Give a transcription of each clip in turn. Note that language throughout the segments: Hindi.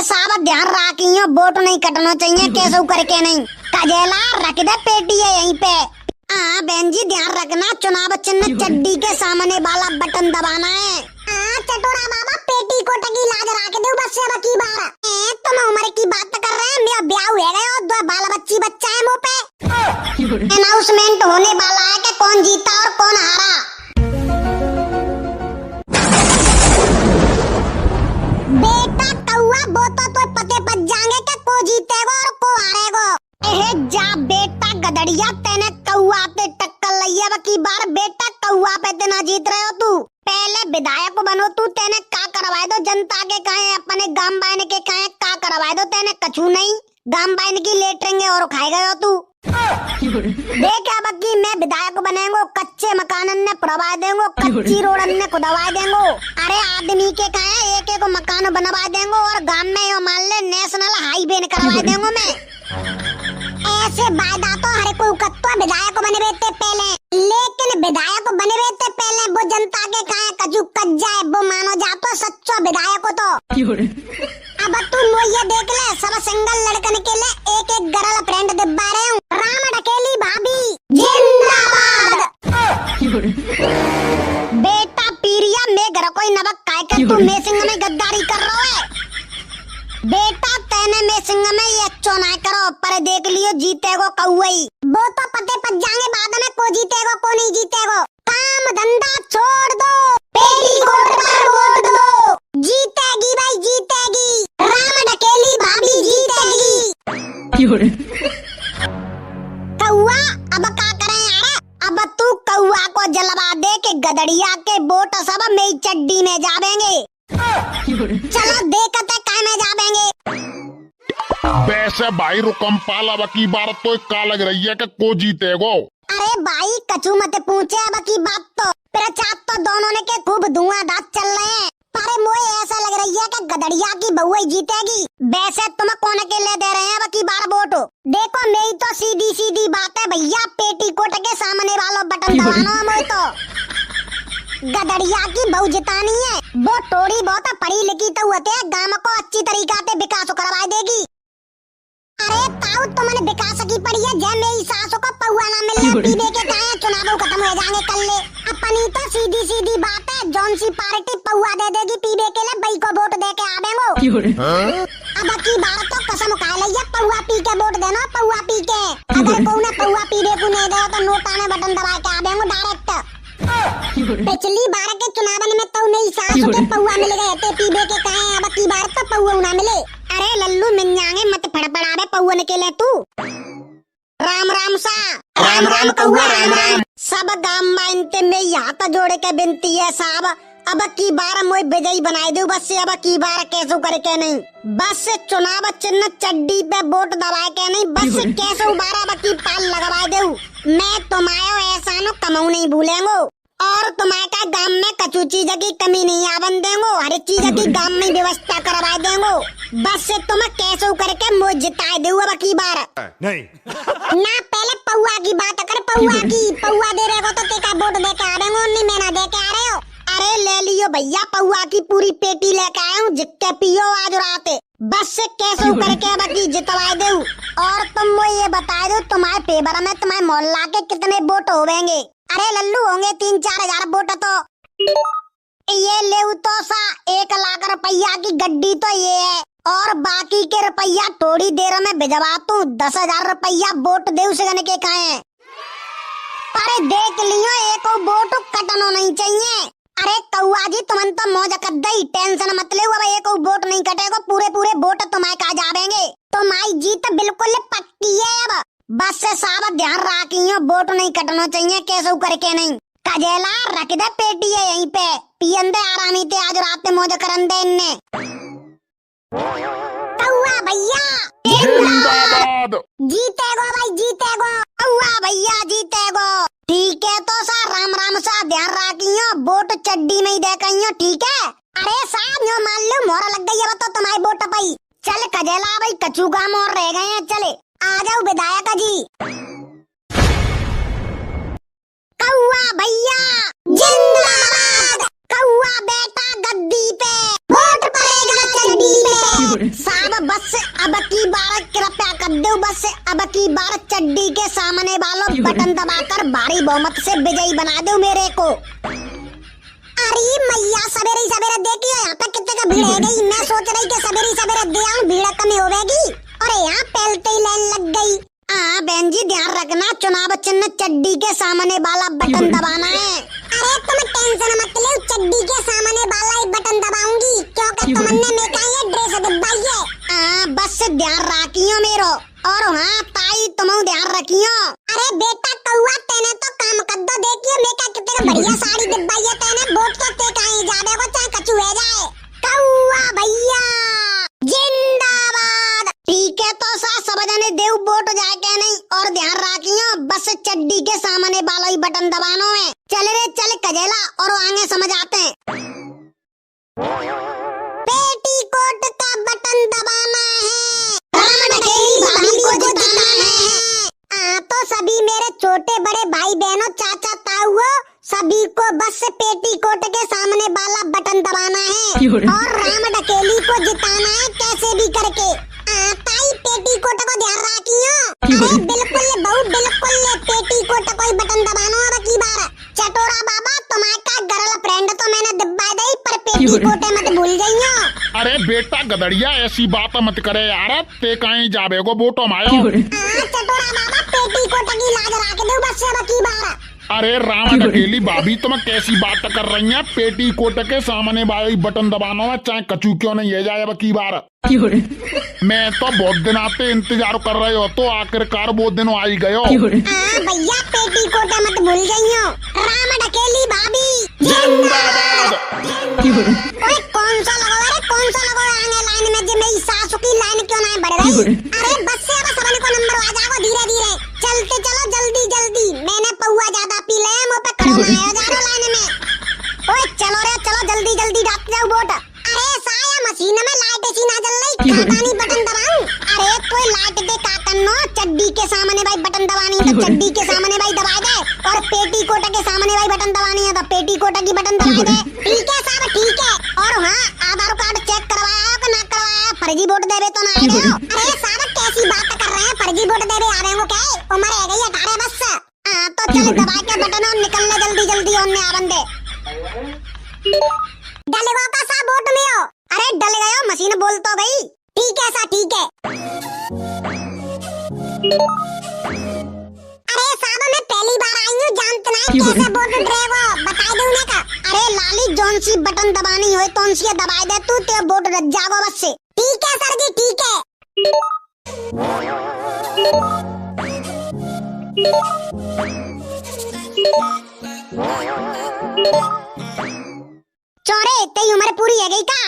अरे साहब ध्यान रखियो, वोट नहीं कटना चाहिए कैसे करके नहीं। कजेला रख दे पेटी है यहीं पे। हाँ बहन जी ध्यान रखना, चुनाव चिन्ह चड्डी के सामने वाला बटन दबाना है। चटोरा बाबा पेटी को टकी लाज रख दो बस अब की बार। तुम उम्र की बात कर रहे हैं, मेरा ब्याह हो गया और दो बाल बच्ची बच्चा है मुँह पे। अनाउंसमेंट होने वाला है कि कौन जीता और कौन हारा। बेटा कौआ वो तो पते पच जाएंगे कि को जीतेगा और को हारेगा। जा बेटा गदड़िया, तेने कौआ पे टक्कर लिया अब की बार। बेटा कौआ पे तेना जीत रहे हो तू। पहले विधायक बनो तू, तेने का करवाए दो जनता के कहे, अपने गांव बाइन के कहे का करवाए दो। तेने कछू नहीं, गांव बाइन की लेटरेंगे और खाए गए हो तू। देख अब की मैं विधायक बनेंगो, कच्चे मकान ने पुरवा देंगो, कच्ची रोड ने खुदवा देंगो। अरे आदमी के कहे एक एक मकान बनवा देंगो और गांव में मान ले नेशनल हाईवे करवा देंगो मैं। ऐसे वायदा तो हर कोई कत्तो विधायक बने रहते पहले, लेकिन विधायक बने रहते पहले वो जनता के कहे कजू कच जाए वो मानो जातो सच्चो विधायक हो तो। अब तू ये देख ले, सब सिंगल लड़कन के लिए एक एक गर्ल फ्रेंड दिब्बा रहे हूँ। राम ढकेली भाभी जिंदाबाद। बेटा पीरिया में घर कोई नवक काय कर तू मेसिंग में गद्दारी कर रहा है। बेटा तेने मेसिंग में ये अच्छो ना करो, पर देख लियो जीतेगो कौई। वो तो पते पच जाएंगे बाद में को जीतेगो को नहीं जीतेगो। काम धंधा छोड़ दो, पेटीकोट पर वोट दो। जीतेगी भाई जीतेगी, राम ढकेली भाभी जीतेगी। कौआ अब का करे यार, अब तू कौआ को जलवा दे के गदड़िया के वोट सब मेरी चड्डी में जावेंगे। चलो देखते काय में जावेंगे। वैसे भाई रुकमपाल अब की बार तो का लग रही है कि को जीतेगो। अरे भाई कछु मत पूछे अब की बात तो, प्रचार तो दोनों ने के खूब धुआंधार चल रहे हैं, पर मुझे ऐसा लग रही है कि गदड़िया की बहू ही जीतेगी। वैसे तुम कौन के ले दे रहे हैं अब की बार वोट? देखो मेरी तो सीधी सीधी बात है भैया, पेटीकोट के सामने वालों बटन दबाना है मुझे तो। गदड़िया की बहू जितानी है, वो थोड़ी बहुत पढ़ी लिखी तो होते है, गांव को अच्छी तरीका से विकास करवा देगी। अरे ताऊ तुमने विकास की पड़ी है, जय मेरी सासों को पहुआ ना मिले पीबे के कहे चुनाव खत्म हो जाएंगे कल ले। अपनी तो सीधी सीधी बात है, जौन सी पार्टी पहुआ दे देगी पीबे के लिए बई को वोट दे के आवेंगो। अब की बार तो कसम खा लिया पहुआ पी के वोट देना, पहुआ पी के। अगर कोई ने पहुआ पीबे को नहीं दे तो नोटा में बटन दबा के आवेंगो डायरेक्ट। पिछली बार के चुनाव में तो मेरी सासों के पहुआ मिल गए थे पीबे के कहे, अब की बार तो पहुआ ना मिले। अरे लल्लू मिन्यागे मत फड़फड़ावे पहुआ के लिए तू। राम राम सा, राम राम कौआ राम राम। सब गांव में में हाथ जोड़े के विनती है साहब, अब की बार मोई विजयी बनाए दो बस। अब की बार कैसे करके नहीं, बस चुनाव चिन्ह चड्डी पे वोट दबाए के नहीं, बस कैसे बार अब की पाल लगवा दो। मैं तुम्हारे एहसानो कमाऊ नहीं भूलेंगो और तुम्हारे का गांव में कचू चीज की कमी नहीं आवन देंगो, हर चीज की गांव में व्यवस्था करवा देंगो। बस तुम कैसे करके मुझे जिताए दो अब की बार। नहीं ना पहले पौआ की बात कर, पौआ की पौआ दे रहे हो तो तेका वोट दे के आ रहे हो, नहीं मैं ना दे के आ रहे हो। अरे ले लियो भैया पौआ की पूरी पेटी लेके आया हूँ, जितने पियो आज रात। बस कैसे करके अब की जितवाए दो। और तुम मुझे ये बता दो तुम्हारे फेवर में तुम्हारे मोहल्ला के कितने वोट होंगे? अरे लल्लू होंगे 3-4 हजार वोट तो। ये ले तो सा 1 लाख रुपया की गड्डी तो ये है, और बाकी के रुपया थोड़ी देर में भिजवा तू। 10,000 रुपया वोट दे उसने के कहे। अरे देख लियो एक वोट कटनो नहीं चाहिए। अरे कौआ जी तुम तो मौज कर दई, टेंशन मत ले, अब एक वोट नहीं कटेगा, पूरे पूरे वोट तुम्हारे कहा जावेंगे। तुम्हारी जीत बिल्कुल पक्की है। अब बस से साहब ध्यान रखियो, वोट नहीं कटना चाहिए कैसे करके नहीं। कजेला रख दे पेटी है यहीं पे, पियन दे आरामी ते आज रात में मौज करन दे इनने। कौआ भैया जिंदाबाद। जीतेगो भाई जीतेगो, कौआ भैया जीतेगो। ठीक है तो सा राम राम सा ध्यान रखियो, वोट चड्डी में ही दे कहियो ठीक है। अरे साहब यो मान लो मोहरा लग गई है तो तुम्हारी वोट पाई। चल कजेला भाई कचू गांव और रह गए हैं, चले आ जाओ विधायक जी। कौआ भैया जिंदाबाद, कौआ बेटा गद्दी पे, वोट पड़ेगा चड्डी पे। बहुमत से विजयी बना दो मेरे को। अरे मैया सवेरे सवेरे देखिए यहाँ पे कितने का भीड़ है गई। मैं सोच रही कि सवेरे सवेरे दे आऊं, भीड़ कमी होगी। अरे यहाँ पहलते ही लाइन लग गई। हाँ बहन जी ध्यान रखना, चुनाव चिन्ह चड्डी के सामने वाला बटन दबाना है। अरे तुम टेंशन मत लो, चड्डी के सामने वाला ही बटन दबाऊंगी, क्योंकि तुमने मेरा ये ड्रेस दबाई है। हाँ बस ध्यान रखियो मेरो, और हाँ ताई तुम ध्यान रखियो। अरे बेटा कौआ तेने तो काम कर दो, देखियो मेरा कितने बढ़िया साड़ी दबाई है तेने। वोट तो ते कहीं जाने को चाहे कछु है जाए। कौआ भैया जिंदाबाद। ठीक है तो सा सब जने देव वोट जाए के नहीं, और ध्यान रखियो बस चड्डी के सामने वाला ही बटन दबानो है। चल रे चल कजेला, और आगे समझ आते हैं। पेटीकोट का बटन दबाना है, भाभी को जिताना है। तो सभी मेरे छोटे बड़े भाई बहनों चाचा ताऊ सभी को बस पेटीकोट के सामने वाला बटन दबाना है, और राम डकेली को जिताना है कैसे भी करके। ताई पेटीकोट को ध्यान रखियो। अरे बिल्कुल बहु बिल्कुल पेटीकोट को ही बटन दबाना है की बार। चटोरा बाबा तुम्हारा गर्ल फ्रेंड तो मैंने दबा दी, पर पेटीकोट मत भूल जाइयो। अरे बेटा गदड़िया ऐसी बात मत करे यार, ते कहीं जाबे को वोटो मायो। चटोरा बाबा पेटीकोट की लाज रख दो बस की बार। अरे राम डकेली भाभी तुम कैसी बात कर रही हैं? पेटीकोट के सामने वाली बटन दबाना है, चाहे कचू क्यों नहीं है जाए की बार। मैं तो बहुत दिन आते इंतजार कर रहे हो, तो आखिरकार वो दिन आ ही गयो। भैया पेटीकोट मत भूल जाइयो। राम डकेली भाभी जिंदाबाद। ओए कौन सा लगो, अरे कौन सा लगो आगे लाइन में, जो मेरी सासू की लाइन क्यों नहीं बढ़ रही? अरे बस से अब सबने को नंबर आ जाओ धीरे धीरे, चलते चलो जल्दी जल्दी। मैंने पौआ ज्यादा पी ले, मुंह पे खड़ो ना हो जाओ लाइन में। ओए चलो रे चलो जल्दी जल्दी डाल जाओ वोट। अरे साया मशीन में लाइट सी ना जल रही, काटानी बटन दबाऊं? अरे कोई लाइट दे काटनो, चड्डी के सामने भाई बटन दबानी है तो चड्डी के सामने भाई दबा दे, और पेटीकोट के सामने भाई बटन दबानी है तो पेटीकोट की बटन दबा दे। ठीक है साहब ठीक है। और हाँ आधार कार्ड चेक करवाया कि ना करवाया? फर्जी वोट देवे तो ना आ रहे हो? अरे साहब कैसी बात कर रहे हैं, फर्जी वोट देवे आ रहे हो क्या? उम्र है गई 18 बस। तो चल दबा के बटन और निकलने जल्दी जल्दी होने आ बंदे। डलेगा का सा वोट में हो? अरे डल गयो, मशीन बोल तो गई। ठीक है सा ठीक है। अरे साहब मैं पहली बार आई हूँ, जानते नहीं कैसे वोट डरेगो, बता दूँ ने का। अरे लाली जोन सी बटन दबानी हो तो उनसे दबाई दे तू, ते वोट रच जागो बस से। ठीक है सर जी ठीक है। चोरे तेरी उम्र पूरी है गई का?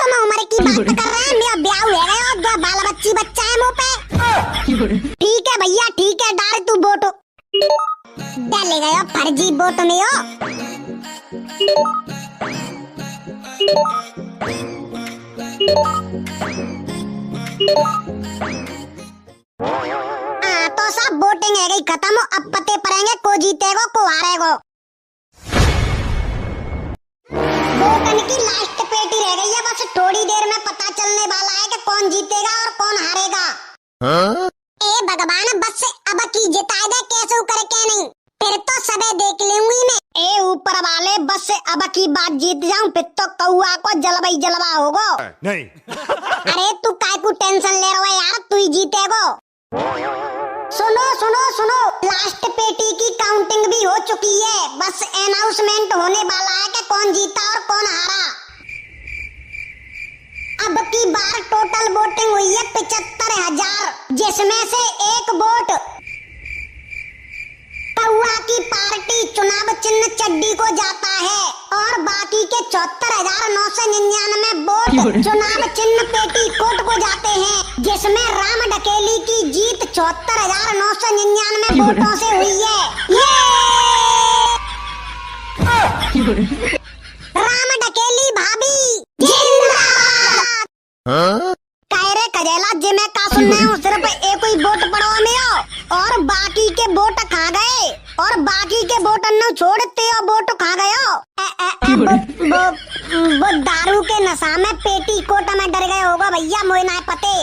तुम उम्र की बात कर रहे हैं, मेरा ब्याह हो गया और दो बाल बच्ची बच्चा है मुंह पे। ठीक है भैया ठीक है, डाल तू वोट। डाले गयो फर्जी वोट में हो। तो सब वोटिंग है गई खत्म, अब पते पड़ेंगे को जीतेगो को हारेगो। वोटन की लास्ट पेटी रह गई है, बस थोड़ी देर में पता चलने वाला है कि कौन जीतेगा और कौन हारेगा। ए भगवान बस अब की जिताए दे, कैसे करके नहीं फिर तो सबे देख लूंगी मैं। ए ऊपर वाले बस अब की बात जीत जाऊं, फिर तो कौआ को जलवा ही जलवा होगो। नहीं। अरे तू काय को टेंशन ले रहा है यार, तू ही जीतेगो। सुनो सुनो सुनो, लास्ट पेटी की काउंटिंग भी हो चुकी है, बस अनाउंसमेंट होने वाला है कि कौन जीता और कौन हारा। अब की बार टोटल वोटिंग हुई है 75,000, जिसमें से एक वोट कौआ की पार्टी चुनाव चिन्ह चड्डी को जाता है, और बाकी के 74,999 वोट चुनाव चिन्ह पेटीकोट को जाते हैं, जिसमें राम डकेली की जीत 74,999 वोटों से हुई है। राम डकेली भाभी जिंदाबाद। कायरे कजेला जिमे का सुनने हूँ, सिर्फ एक ही वोट पड़ो में हो, और बाकी के वोट खा गए, और बाकी के वोट न छोड़ते हो वोट खा गए हो। वो दारू के नशा में पेटीकोट में डर गए होगा भैया, मुझे ना पते।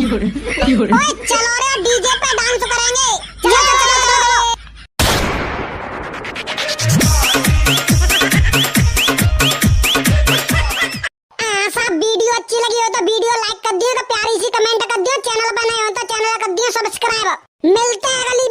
ओए चलो रे डीजे पे डांस करेंगे, चलो चलो चलो। सब्सक्राइब। मिलते हैं अगली